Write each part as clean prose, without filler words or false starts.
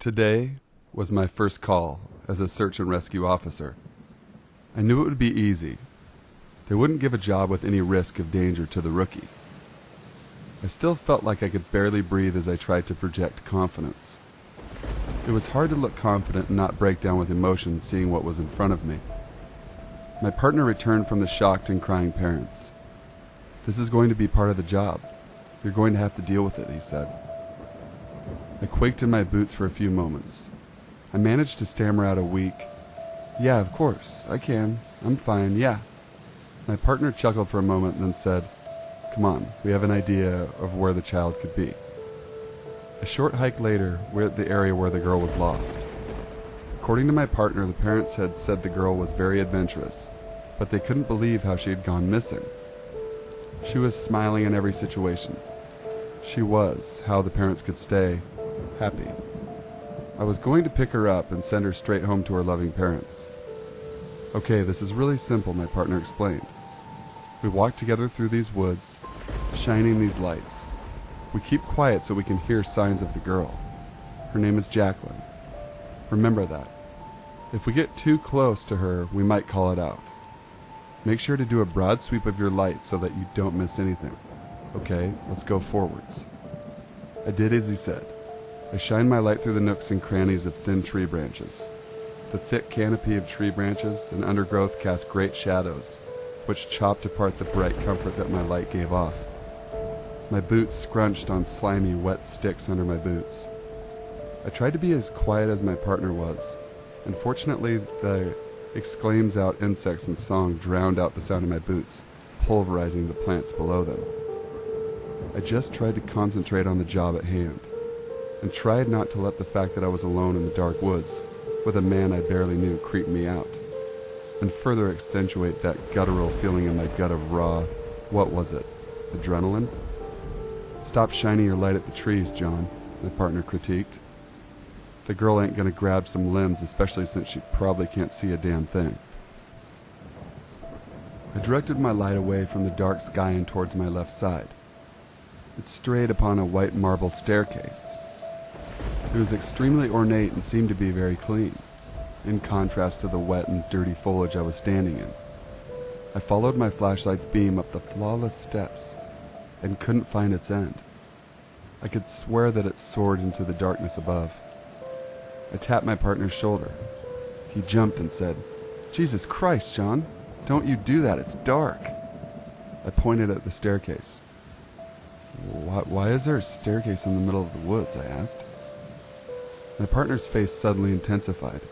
Today was my first call as a search and rescue officer. I knew it would be easy. They wouldn't give a job with any risk of danger to the rookie. I still felt like I could barely breathe as I tried to project confidence. It was hard to look confident and not break down with emotion seeing what was in front of me. My partner returned from the shocked and crying parents. "This is going to be part of the job. You're going to have to deal with it," he said. I quaked in my boots for a few moments. I managed to stammer out a weak, "Yeah, of course, I can. I'm fine, yeah." My partner chuckled for a moment and then said, "Come on, we have an idea of where the child could be." A short hike later, we're at the area where the girl was lost. According to my partner, the parents had said the girl was very adventurous, but they couldn't believe how she had gone missing. She was smiling in every situation. She was how the parents could stay happy. I was going to pick her up and send her straight home to her loving parents. "Okay, this is really simple," my partner explained. "We walk together through these woods, shining these lights. We keep quiet so we can hear signs of the girl. Her name is Jacqueline. Remember that. If we get too close to her, we might call it out. Make sure to do a broad sweep of your light so that you don't miss anything. Okay, let's go forwards." I did as he said. I shined my light through the nooks and crannies of thin tree branches. The thick canopy of tree branches and undergrowth cast great shadows, which chopped apart the bright comfort that my light gave off. My boots scrunched on slimy, wet sticks under my boots. I tried to be as quiet as my partner was. Unfortunately, the exclaims out insects and song drowned out the sound of my boots, pulverizing the plants below them. I just tried to concentrate on the job at hand, and tried not to let the fact that I was alone in the dark woods, with a man I barely knew, creep me out, and further accentuate that guttural feeling in my gut of raw, what was it, adrenaline? "Stop shining your light at the trees, John," my partner critiqued. "The girl ain't gonna grab some limbs, especially since she probably can't see a damn thing." I directed my light away from the dark sky and towards my left side. It strayed upon a white marble staircase. It was extremely ornate and seemed to be very clean, in contrast to the wet and dirty foliage I was standing in. I followed my flashlight's beam up the flawless steps and couldn't find its end. I could swear that it soared into the darkness above. I tapped my partner's shoulder. He jumped and said, "Jesus Christ, John, don't you do that, it's dark." I pointed at the staircase. Why is there a staircase in the middle of the woods?" I asked. My partner's face suddenly intensified.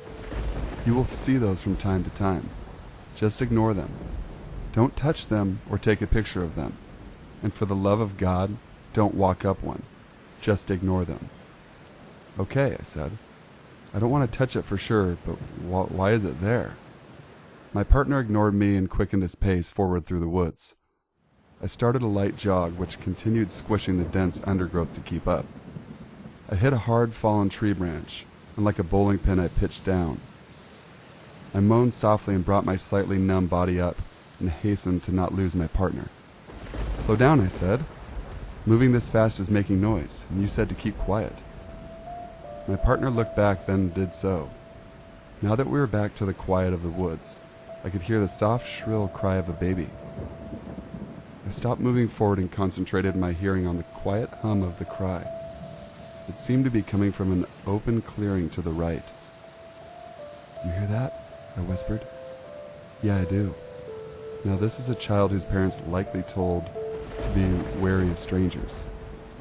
"You will see those from time to time. Just ignore them. Don't touch them or take a picture of them. And for the love of God, don't walk up one. Just ignore them." "Okay," I said. "I don't want to touch it for sure, but why is it there?" My partner ignored me and quickened his pace forward through the woods. I started a light jog, which continued squishing the dense undergrowth to keep up. I hit a hard fallen tree branch, and like a bowling pin I pitched down. I moaned softly and brought my slightly numb body up and hastened to not lose my partner. "Slow down," I said. "Moving this fast is making noise, and you said to keep quiet." My partner looked back, then did so. Now that we were back to the quiet of the woods, I could hear the soft, shrill cry of a baby. I stopped moving forward and concentrated my hearing on the quiet hum of the cry. It seemed to be coming from an open clearing to the right. "You hear that?" I whispered. "Yeah, I do. Now this is a child whose parents likely told to be wary of strangers.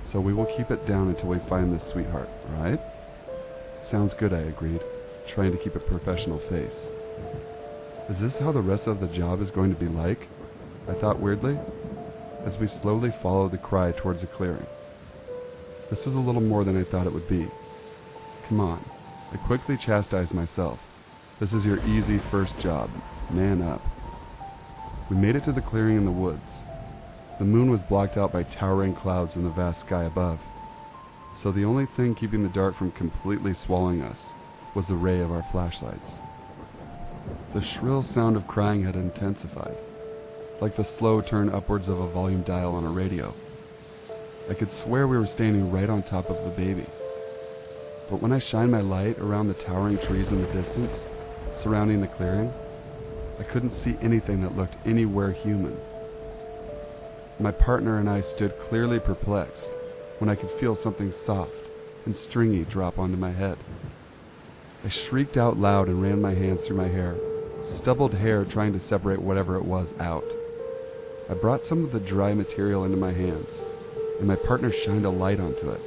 So we will keep it down until we find this sweetheart, right?" "Sounds good," I agreed, trying to keep a professional face. "Is this how the rest of the job is going to be like?" I thought weirdly, as we slowly followed the cry towards the clearing. This was a little more than I thought it would be. "Come on," I quickly chastised myself. "This is your easy first job. Man up." We made it to the clearing in the woods. The moon was blocked out by towering clouds in the vast sky above, so the only thing keeping the dark from completely swallowing us was the ray of our flashlights. The shrill sound of crying had intensified, like the slow turn upwards of a volume dial on a radio. I could swear we were standing right on top of the baby. but when I shined my light around the towering trees in the distance, surrounding the clearing, I couldn't see anything that looked anywhere human. My partner and I stood clearly perplexed when I could feel something soft and stringy drop onto my head. I shrieked out loud and ran my hands through my hair, stubbled hair trying to separate whatever it was out. I brought some of the dry material into my hands, and my partner shined a light onto it.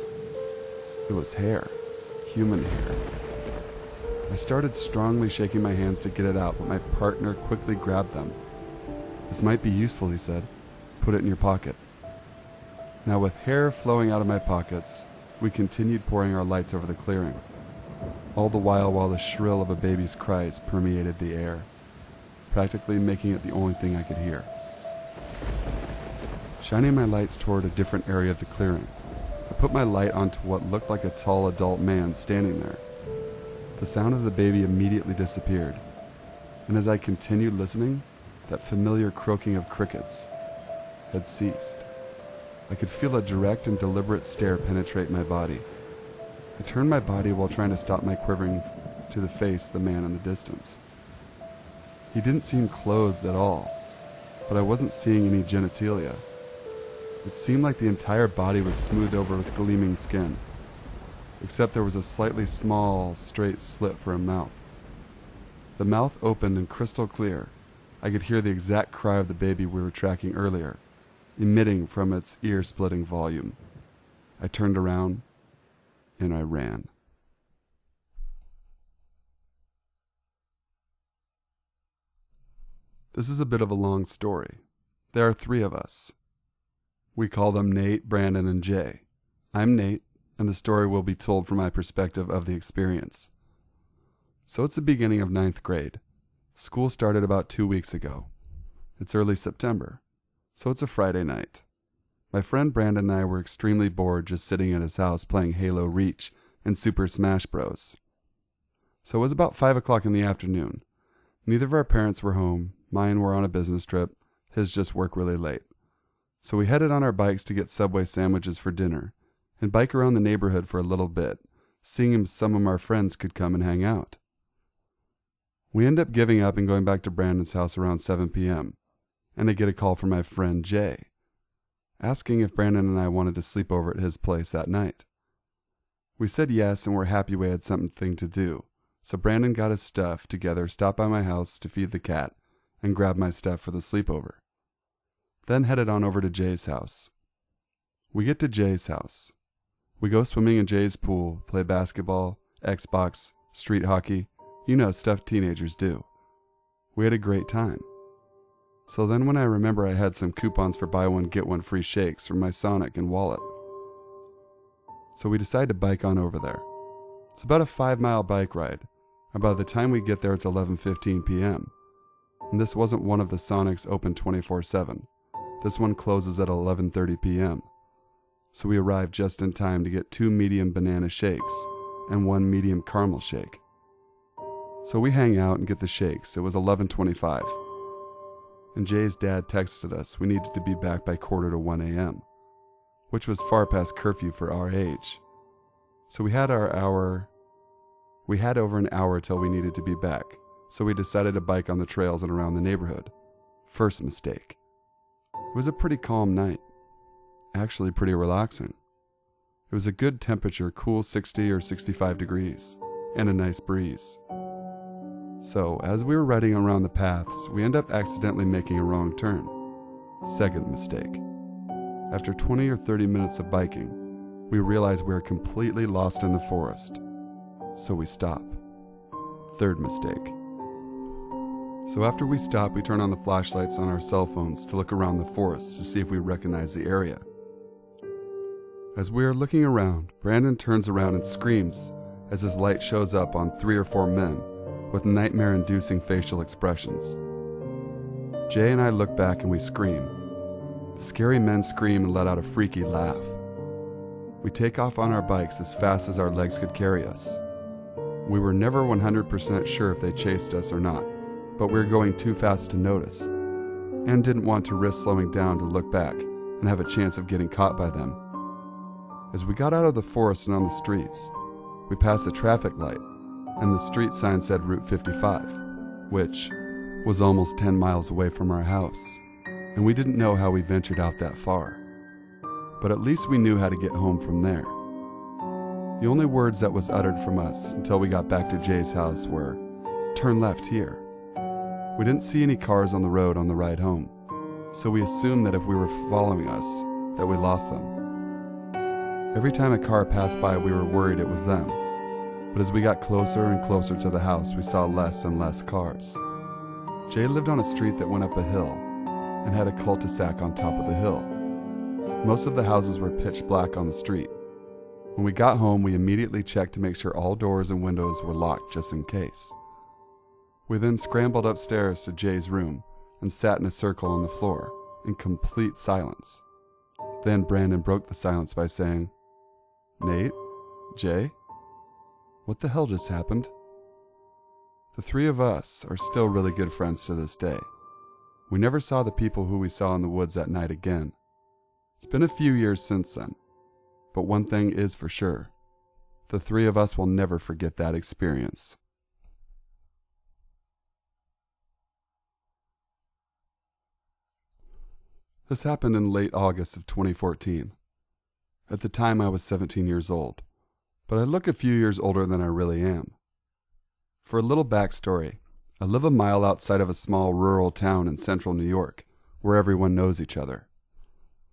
It was hair, human hair. I started strongly shaking my hands to get it out, but my partner quickly grabbed them. "This might be useful," he said. "Put it in your pocket." Now, with hair flowing out of my pockets, we continued pouring our lights over the clearing, all the while the shrill of a baby's cries permeated the air, practically making it the only thing I could hear. Shining my lights toward a different area of the clearing, I put my light onto what looked like a tall adult man standing there. The sound of the baby immediately disappeared, and as I continued listening, that familiar croaking of crickets had ceased. I could feel a direct and deliberate stare penetrate my body. I turned my body while trying to stop my quivering to the face of the man in the distance. He didn't seem clothed at all, but I wasn't seeing any genitalia. It seemed like the entire body was smoothed over with gleaming skin, except there was a slightly small, straight slit for a mouth. The mouth opened and crystal clear. I could hear the exact cry of the baby we were tracking earlier, emitting from its ear-splitting volume. I turned around, and I ran. This is a bit of a long story. There are 3 of us. We call them Nate, Brandon, and Jay. I'm Nate, and the story will be told from my perspective of the experience. So it's the beginning of 9th grade. School started about 2 weeks ago. It's early September, so it's a Friday night. My friend Brandon and I were extremely bored just sitting at his house playing Halo Reach and Super Smash Bros. So it was about 5 o'clock in the afternoon. Neither of our parents were home. Mine were on a business trip, his just work really late. So we headed on our bikes to get Subway sandwiches for dinner and bike around the neighborhood for a little bit, seeing if some of our friends could come and hang out. We end up giving up and going back to Brandon's house around 7 p.m., and I get a call from my friend Jay, asking if Brandon and I wanted to sleep over at his place that night. We said yes and were happy we had something to do, so Brandon got his stuff together, stopped by my house to feed the cat, and grabbed my stuff for the sleepover. Then headed on over to Jay's house. We get to Jay's house. We go swimming in Jay's pool, play basketball, Xbox, street hockey, stuff teenagers do. We had a great time. So then when I remember I had some coupons for buy one get one free shakes from my Sonic and wallet. So we decide to bike on over there. It's about a 5-mile bike ride, and by the time we get there it's 11:15 p.m. And this wasn't one of the Sonics open 24/7. This one closes at 11:30 p.m. So we arrived just in time to get 2 medium banana shakes and 1 medium caramel shake. So we hang out and get the shakes. It was 11:25. And Jay's dad texted us we needed to be back by 1:45 a.m., which was far past curfew for our age. So we had over an hour till we needed to be back, so we decided to bike on the trails and around the neighborhood. First mistake. It was a pretty calm night. Actually pretty relaxing. It was a good temperature, cool 60 or 65 degrees, and a nice breeze. So, as we were riding around the paths, we end up accidentally making a wrong turn. Second mistake. After 20 or 30 minutes of biking, we realize we are completely lost in the forest. So we stop. Third mistake. So after we stop, we turn on the flashlights on our cell phones to look around the forest to see if we recognize the area. As we are looking around, Brandon turns around and screams as his light shows up on 3 or 4 men with nightmare-inducing facial expressions. Jay and I look back and we scream. The scary men scream and let out a freaky laugh. We take off on our bikes as fast as our legs could carry us. We were never 100% sure if they chased us or not, but we were going too fast to notice, and didn't want to risk slowing down to look back and have a chance of getting caught by them. As we got out of the forest and on the streets, We passed a traffic light, and the street sign said Route 55, which was almost 10 miles away from our house, and we didn't know how we ventured out that far. But at least we knew how to get home from there. The only words that was uttered from us until we got back to Jay's house were, "Turn left here." We didn't see any cars on the road on the ride home, so we assumed that if we were following us, that we lost them. Every time a car passed by, we were worried it was them. But as we got closer and closer to the house, we saw less and less cars. Jay lived on a street that went up a hill and had a cul-de-sac on top of the hill. Most of the houses were pitch black on the street. When we got home, we immediately checked to make sure all doors and windows were locked just in case. We then scrambled upstairs to Jay's room and sat in a circle on the floor in complete silence. Then Brandon broke the silence by saying, "Nate? Jay? What the hell just happened?" The three of us are still really good friends to this day. We never saw the people who we saw in the woods that night again. It's been a few years since then, but one thing is for sure. The three of us will never forget that experience. This happened in late August of 2014. At the time I was 17 years old, but I look a few years older than I really am. For a little backstory, I live a mile outside of a small rural town in central New York, where everyone knows each other.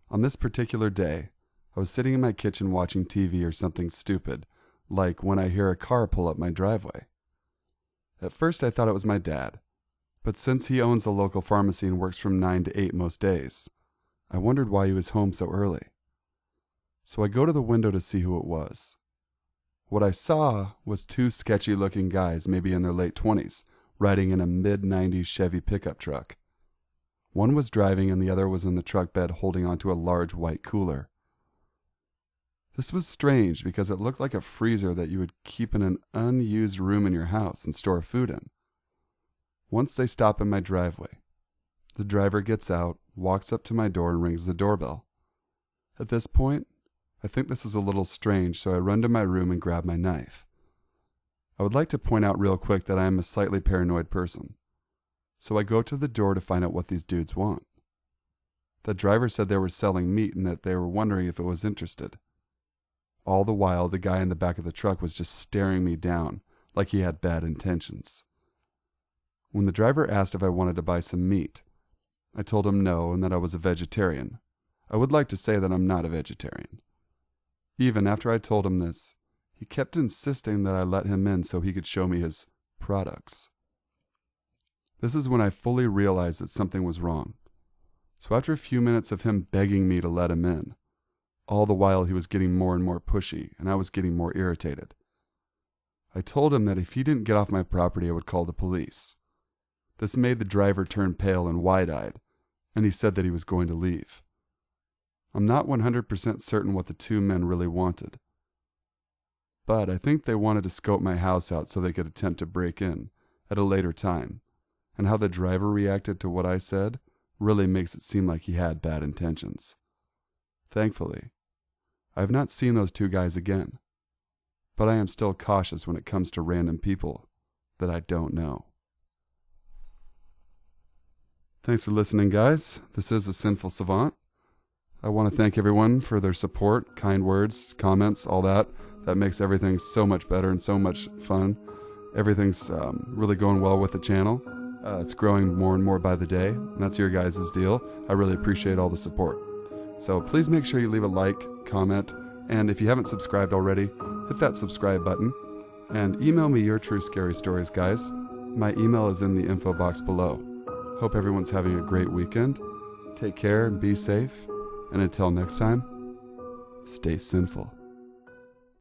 On this particular day, I was sitting in my kitchen watching TV or something stupid, like when I hear a car pull up my driveway. At first I thought it was my dad, but since he owns the local pharmacy and works from 9 to 8 most days, I wondered why he was home so early. So I go to the window to see who it was. What I saw was two sketchy-looking guys, maybe in their late 20s, riding in a mid-90s Chevy pickup truck. One was driving and the other was in the truck bed holding onto a large white cooler. This was strange because it looked like a freezer that you would keep in an unused room in your house and store food in. Once they stop in my driveway, the driver gets out, walks up to my door and rings the doorbell. At this point, I think this is a little strange, so I run to my room and grab my knife. I would like to point out real quick that I am a slightly paranoid person, so I go to the door to find out what these dudes want. The driver said they were selling meat and that they were wondering if I was interested. All the while, the guy in the back of the truck was just staring me down like he had bad intentions. When the driver asked if I wanted to buy some meat, I told him no and that I was a vegetarian. I would like to say that I'm not a vegetarian. Even after I told him this, he kept insisting that I let him in so he could show me his products. This is when I fully realized that something was wrong. So after a few minutes of him begging me to let him in, all the while he was getting more and more pushy and I was getting more irritated. I told him that if he didn't get off my property, I would call the police. This made the driver turn pale and wide-eyed, and he said that he was going to leave. I'm not 100% certain what the two men really wanted, but I think they wanted to scope my house out so they could attempt to break in at a later time, and how the driver reacted to what I said really makes it seem like he had bad intentions. Thankfully, I have not seen those two guys again, but I am still cautious when it comes to random people that I don't know. Thanks for listening, guys. This is The Sinful Savant. I want to thank everyone for their support, kind words, comments, all that. That makes everything so much better and so much fun. Everything's really going well with the channel. It's growing more and more by the day, and that's your guys' deal. I really appreciate all the support. So please make sure you leave a like, comment, and if you haven't subscribed already, hit that subscribe button. And email me your true scary stories, guys. My email is in the info box below. Hope everyone's having a great weekend. Take care and be safe. And until next time, stay sinful.